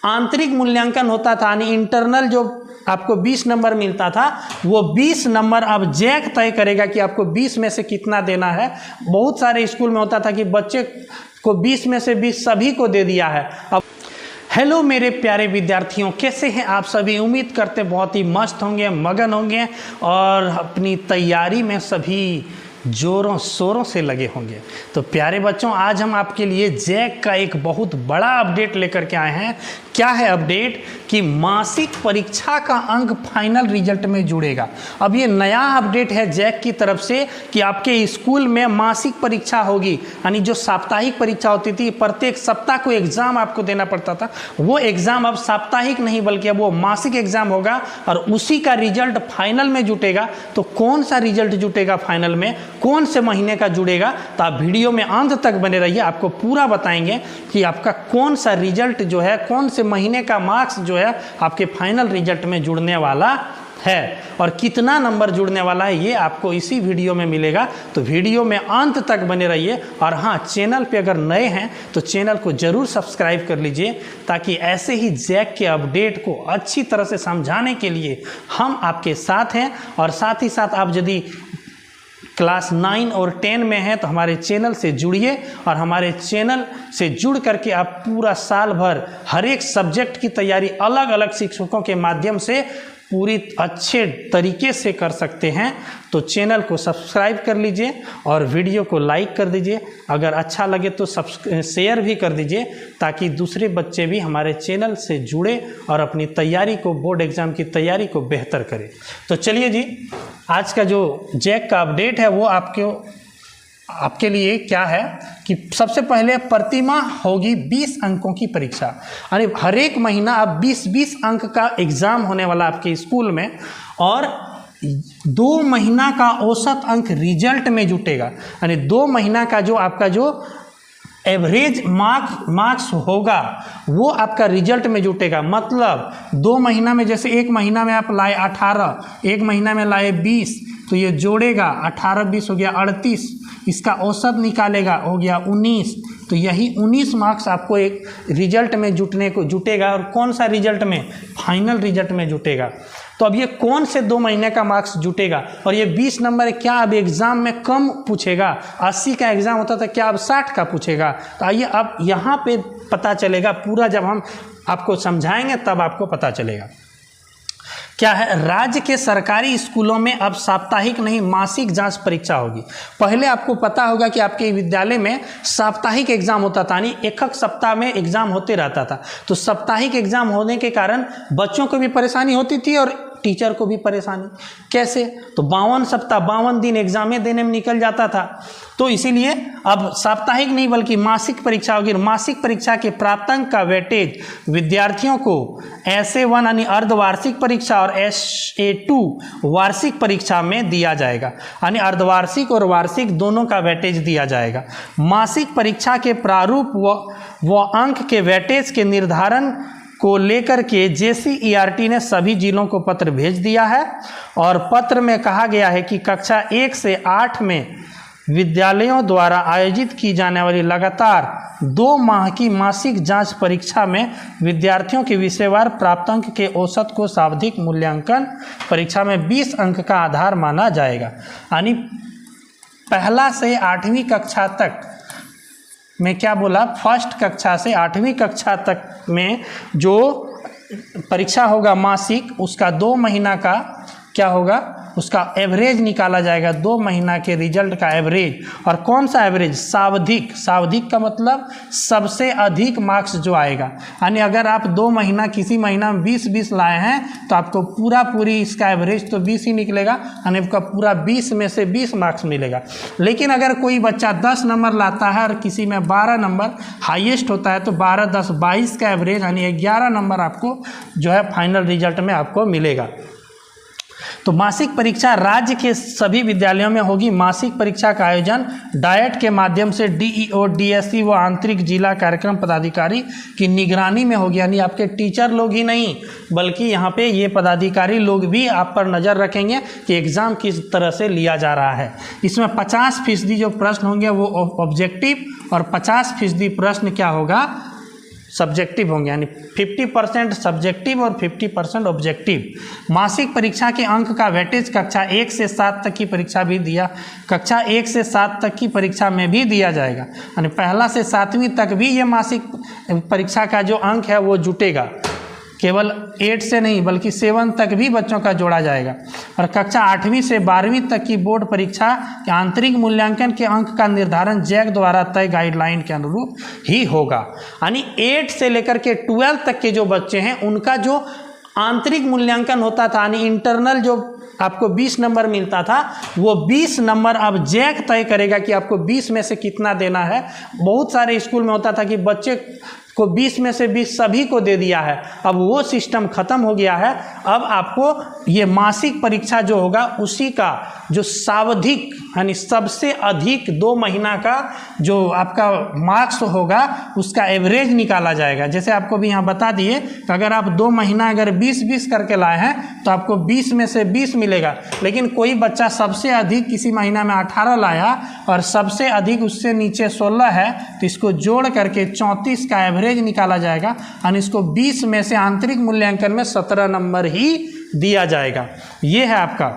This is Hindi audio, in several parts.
आंतरिक मूल्यांकन होता था, यानी इंटरनल जो आपको 20 नंबर मिलता था, वो 20 नंबर अब जैक तय करेगा कि आपको 20 में से कितना देना है। बहुत सारे स्कूल में होता था कि बच्चे को 20 में से 20 सभी को दे दिया है। अब हेलो मेरे प्यारे विद्यार्थियों, कैसे हैं आप सभी? उम्मीद करते बहुत ही मस्त होंगे, मगन होंगे और अपनी तैयारी में सभी जोरों शोरों से लगे होंगे। तो प्यारे बच्चों, आज हम आपके लिए जैक का एक बहुत बड़ा अपडेट लेकर के आए हैं। क्या है अपडेट? कि मासिक परीक्षा का अंक फाइनल रिजल्ट में जुड़ेगा। अब ये नया अपडेट है जैक की तरफ से कि आपके स्कूल में मासिक परीक्षा होगी, यानी जो साप्ताहिक परीक्षा होती थी, प्रत्येक सप्ताह को एग्जाम आपको देना पड़ता था, वो एग्जाम अब साप्ताहिक नहीं बल्कि अब वो मासिक एग्जाम होगा और उसी का रिजल्ट फाइनल में जुटेगा। तो कौन सा रिजल्ट जुटेगा फाइनल में, कौन से महीने का जुड़ेगा, तो आप वीडियो में अंत तक बने रहिए, आपको पूरा बताएंगे कि आपका कौन सा रिजल्ट जो है, कौन से महीने का मार्क्स जो है आपके फाइनल रिजल्ट में जुड़ने वाला है और कितना नंबर जुड़ने वाला है, ये आपको इसी वीडियो में मिलेगा। तो वीडियो में अंत तक बने रहिए। और हाँ, चैनल पे अगर नए हैं तो चैनल को जरूर सब्सक्राइब कर लीजिए, ताकि ऐसे ही जैक के अपडेट को अच्छी तरह से समझाने के लिए हम आपके साथ हैं। और साथ ही साथ आप यदि क्लास 9 और 10 में हैं तो हमारे चैनल से जुड़िए और हमारे चैनल से जुड़ करके आप पूरा साल भर हर एक सब्जेक्ट की तैयारी अलग अलग शिक्षकों के माध्यम से पूरी अच्छे तरीके से कर सकते हैं। तो चैनल को सब्सक्राइब कर लीजिए और वीडियो को लाइक कर दीजिए। अगर अच्छा लगे तो शेयर भी कर दीजिए, ताकि दूसरे बच्चे भी हमारे चैनल से जुड़े और अपनी तैयारी को, बोर्ड एग्ज़ाम की तैयारी को बेहतर करें। तो चलिए जी, आज का जो जैक का अपडेट है वो आपके लिए क्या है कि सबसे पहले प्रतिमाह होगी 20 अंकों की परीक्षा, यानी हर एक महीना अब 20-20 अंक का एग्ज़ाम होने वाला आपके स्कूल में, और 2 महीना का औसत अंक रिजल्ट में जुटेगा। यानी 2 महीना का जो आपका जो एवरेज मार्क्स होगा वो आपका रिजल्ट में जुटेगा। मतलब 2 महीना में, जैसे एक महीना में आप लाए 18, एक महीना में लाए 20, तो ये जोड़ेगा 18-20 हो गया 38, इसका औसत निकालेगा हो गया 19, तो यही 19 मार्क्स आपको एक रिजल्ट में जुटेगा। और कौन सा रिजल्ट में? फाइनल रिजल्ट में जुटेगा। तो अब ये कौन से 2 महीने का मार्क्स जुटेगा? और ये 20 नंबर क्या अब एग्ज़ाम में कम पूछेगा? 80 का एग्ज़ाम होता था, क्या अब 60 का पूछेगा? तो आइए अब यहाँ पे पता चलेगा पूरा, जब हम आपको समझाएंगे तब आपको पता चलेगा। क्या है? राज्य के सरकारी स्कूलों में अब साप्ताहिक नहीं मासिक जांच परीक्षा होगी। पहले आपको पता होगा कि आपके विद्यालय में साप्ताहिक एग्जाम होता था, यानी एक सप्ताह में एग्जाम होते रहता था। तो साप्ताहिक एग्जाम होने के कारण बच्चों को भी परेशानी होती थी और टीचर को भी परेशानी। कैसे? तो 52 सप्ताह 52 दिन एग्जामें देने में निकल जाता था। तो इसीलिए अब साप्ताहिक नहीं बल्कि मासिक परीक्षा होगी। मासिक परीक्षा के प्राप्तांक का वेटेज विद्यार्थियों को SA1 यानी अर्धवार्षिक परीक्षा और SA2 वार्षिक परीक्षा में दिया जाएगा, यानी अर्धवार्षिक और वार्षिक दोनों का वेटेज दिया जाएगा। मासिक परीक्षा के प्रारूप व अंक के वेटेज के निर्धारण को लेकर के JCERT ने सभी जिलों को पत्र भेज दिया है। और पत्र में कहा गया है कि कक्षा 1 से 8 में विद्यालयों द्वारा आयोजित की जाने वाली लगातार 2 माह की मासिक जांच परीक्षा में विद्यार्थियों के विषयवार प्राप्तांक के औसत को शाब्दिक मूल्यांकन परीक्षा में 20 अंक का आधार माना जाएगा। यानी पहला से 8वीं कक्षा तक में, क्या बोला, फर्स्ट कक्षा से 8वीं कक्षा तक में जो परीक्षा होगा मासिक, उसका 2 महीना का क्या होगा, उसका एवरेज निकाला जाएगा। 2 महीना के रिजल्ट का एवरेज। और कौन सा एवरेज? सावधिक का मतलब सबसे अधिक मार्क्स जो आएगा। यानी अगर आप 2 महीना किसी महीना में 20-20 लाए हैं तो आपको पूरी इसका एवरेज तो 20 ही निकलेगा, यानी आपका पूरा 20 में से 20 मार्क्स मिलेगा। लेकिन अगर कोई बच्चा 10 नंबर लाता है और किसी में 12 नंबर हाईएस्ट होता है, तो 12, 10, 22 का एवरेज, यानी 11 नंबर आपको जो है फाइनल रिजल्ट में आपको मिलेगा। तो मासिक परीक्षा राज्य के सभी विद्यालयों में होगी। मासिक परीक्षा का आयोजन डायट के माध्यम से DEO, DSE व आंतरिक जिला कार्यक्रम पदाधिकारी की निगरानी में होगी। यानी आपके टीचर लोग ही नहीं बल्कि यहाँ पे ये पदाधिकारी लोग भी आप पर नज़र रखेंगे कि एग्ज़ाम किस तरह से लिया जा रहा है। इसमें 50% जो प्रश्न होंगे वो ऑब्जेक्टिव और 50% प्रश्न क्या होगा, सब्जेक्टिव होंगे, यानी 50% सब्जेक्टिव और 50% ऑब्जेक्टिव। मासिक परीक्षा के अंक का वेटेज कक्षा 1 से 7 तक की परीक्षा भी दिया, कक्षा 1 से 7 तक की परीक्षा में भी दिया जाएगा, यानी पहला से 7वीं तक भी ये मासिक परीक्षा का जो अंक है वो जुटेगा, केवल 8 से नहीं बल्कि 7 तक भी बच्चों का जोड़ा जाएगा। और कक्षा 8वीं से 12वीं तक की बोर्ड परीक्षा के आंतरिक मूल्यांकन के अंक का निर्धारण जैक द्वारा तय गाइडलाइन के अनुरूप ही होगा। यानी 8 से लेकर के 12 तक के जो बच्चे हैं उनका जो आंतरिक मूल्यांकन होता था, यानी इंटरनल जो आपको 20 नंबर मिलता था, वो 20 नंबर अब जैक तय करेगा कि आपको 20 में से कितना देना है। बहुत सारे स्कूल में होता था कि बच्चे को 20 में से 20 सभी को दे दिया है, अब वो सिस्टम ख़त्म हो गया है। अब आपको ये मासिक परीक्षा जो होगा उसी का जो सावधिक यानी सबसे अधिक 2 महीना का जो आपका मार्क्स होगा उसका एवरेज निकाला जाएगा। जैसे आपको भी यहाँ बता दिए कि अगर आप 2 महीना अगर 20-20 करके लाए हैं तो आपको 20 में से 20 मिलेगा, लेकिन कोई बच्चा सबसे अधिक किसी महीना में 18 लाया और सबसे अधिक उससे नीचे 16 है तो इसको जोड़ करके 34 का एवरेज निकाला जाएगा और इसको 20 में से आंतरिक मूल्यांकन में 17 नंबर ही दिया जाएगा। ये है आपका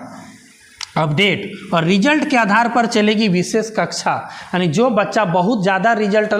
अपडेट। और रिजल्ट के आधार पर चलेगी विशेष कक्षा, यानी जो बच्चा बहुत ज़्यादा रिजल्ट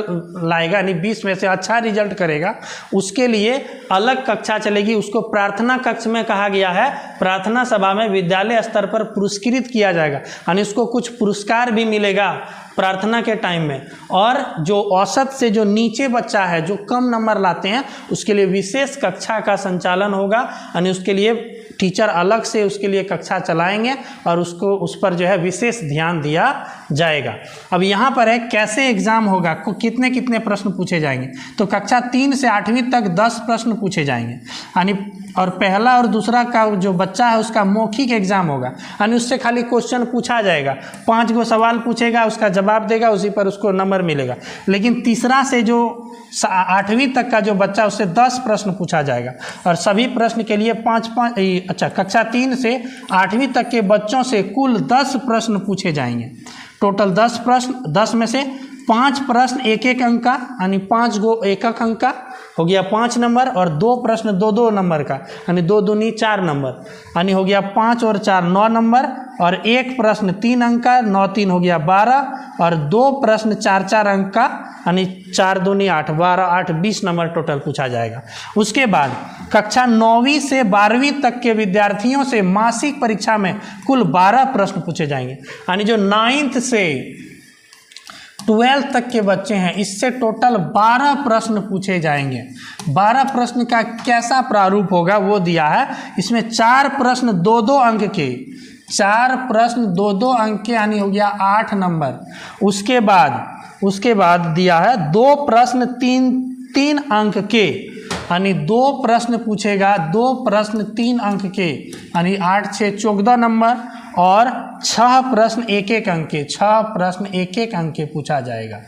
लाएगा यानी 20 में से अच्छा रिजल्ट करेगा उसके लिए अलग कक्षा चलेगी। उसको प्रार्थना कक्ष में कहा गया है, प्रार्थना सभा में विद्यालय स्तर पर पुरस्कृत किया जाएगा, यानी उसको कुछ पुरस्कार भी मिलेगा प्रार्थना के टाइम में। और जो औसत से जो नीचे बच्चा है जो कम नंबर लाते हैं उसके लिए विशेष कक्षा का संचालन होगा, यानी उसके लिए टीचर अलग से उसके लिए कक्षा चलाएंगे और उसको उस पर जो है विशेष ध्यान दिया जाएगा। अब यहाँ पर है कैसे एग्ज़ाम होगा, कितने कितने प्रश्न पूछे जाएंगे। तो कक्षा 3 से 8वीं तक 10 प्रश्न पूछे जाएंगे, यानी और पहला और दूसरा का जो बच्चा है उसका मौखिक एग्जाम होगा, यानी उससे खाली क्वेश्चन पूछा जाएगा, 5 गो सवाल पूछेगा उसका जवाब देगा उसी पर उसको नंबर मिलेगा। लेकिन तीसरा से जो 8वीं तक का जो बच्चा उससे 10 प्रश्न पूछा जाएगा और सभी प्रश्न के लिए 5-5 कक्षा 3 से 8वीं तक के बच्चों से कुल 10 प्रश्न पूछे जाएंगे। टोटल 10 प्रश्न, 10 में से 5 प्रश्न 1-1 अंक का, यानी 5 गो 1-1 अंक का हो गया 5 नंबर, और 2 प्रश्न 2-2 नंबर का, यानी 2 दूनी 4 नंबर, यानी हो गया 5 और 4 9 नंबर, और 1 प्रश्न 3 अंक का, 9-3 हो गया 12, और 2 प्रश्न 4-4 अंक का, यानी 4 दूनी 8, 12 8 20 नंबर टोटल पूछा जाएगा। उसके बाद कक्षा 9वीं से 12वीं तक के विद्यार्थियों से मासिक परीक्षा में कुल 12 प्रश्न पूछे जाएंगे, यानी जो 9th से 12 तक के बच्चे हैं इससे टोटल 12 प्रश्न पूछे जाएंगे। 12 प्रश्न का कैसा प्रारूप होगा वो दिया है, इसमें 4 प्रश्न 2-2 अंक के, 4 प्रश्न 2-2 अंक के, यानी हो गया 8 नंबर। उसके बाद दिया है 2 प्रश्न 3-3 अंक के, यानी 2 प्रश्न पूछेगा, 2 प्रश्न 3 अंक के, यानी 8-6 14 नंबर, और 6 प्रश्न 1-1 अंक के, 6 प्रश्न 1-1 अंक के पूछा जाएगा।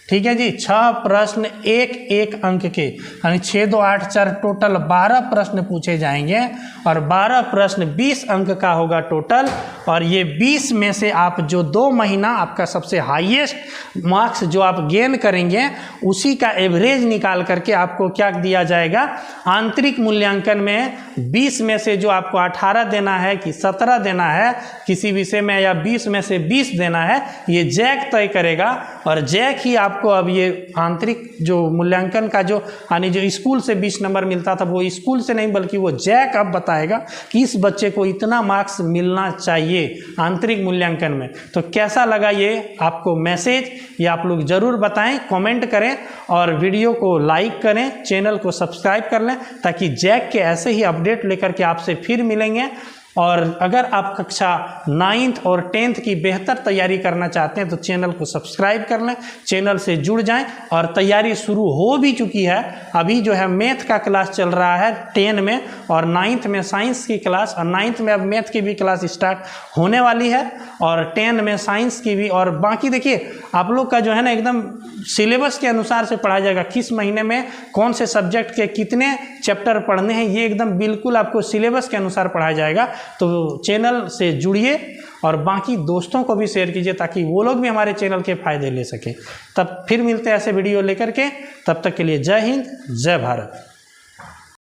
ठीक है जी, 6 प्रश्न 1-1 अंक के, यानी 6 2 8 4 टोटल 12 प्रश्न पूछे जाएंगे, और 12 प्रश्न 20 अंक का होगा टोटल। और ये 20 में से आप जो 2 महीना आपका सबसे हाईएस्ट मार्क्स जो आप गेन करेंगे उसी का एवरेज निकाल करके आपको क्या दिया जाएगा, आंतरिक मूल्यांकन में 20 में से जो आपको 18 देना है कि 17 देना है किसी विषय में, या 20 में से 20 देना है, ये जैक तय करेगा। और जैक ही आपको अब ये आंतरिक जो मूल्यांकन का जो, यानी जो स्कूल से 20 नंबर मिलता था वो स्कूल से नहीं बल्कि वो जैक अब बताएगा कि इस बच्चे को इतना मार्क्स मिलना चाहिए आंतरिक मूल्यांकन में। तो कैसा लगा ये आपको मैसेज, ये आप लोग ज़रूर बताएं, कमेंट करें और वीडियो को लाइक करें, चैनल को सब्सक्राइब कर लें, ताकि जैक के ऐसे ही अपडेट लेकर के आपसे फिर मिलेंगे। और अगर आप कक्षा 9th और 10th की बेहतर तैयारी करना चाहते हैं तो चैनल को सब्सक्राइब कर लें, चैनल से जुड़ जाएं। और तैयारी शुरू हो भी चुकी है, अभी जो है मैथ का क्लास चल रहा है 10 में, और 9th में साइंस की क्लास, और 9th में अब मैथ की भी क्लास स्टार्ट होने वाली है, और 10 में साइंस की भी। और बाकी देखिए आप लोग का जो है ना एकदम सिलेबस के अनुसार से पढ़ाया जाएगा, किस महीने में कौन से सब्जेक्ट के कितने चैप्टर पढ़ने हैं, ये एकदम बिल्कुल आपको सिलेबस के अनुसार पढ़ाया जाएगा। तो चैनल से जुड़िए और बाकी दोस्तों को भी शेयर कीजिए ताकि वो लोग भी हमारे चैनल के फ़ायदे ले सकें। तब फिर मिलते हैं ऐसे वीडियो लेकर के, तब तक के लिए जय हिंद, जय भारत।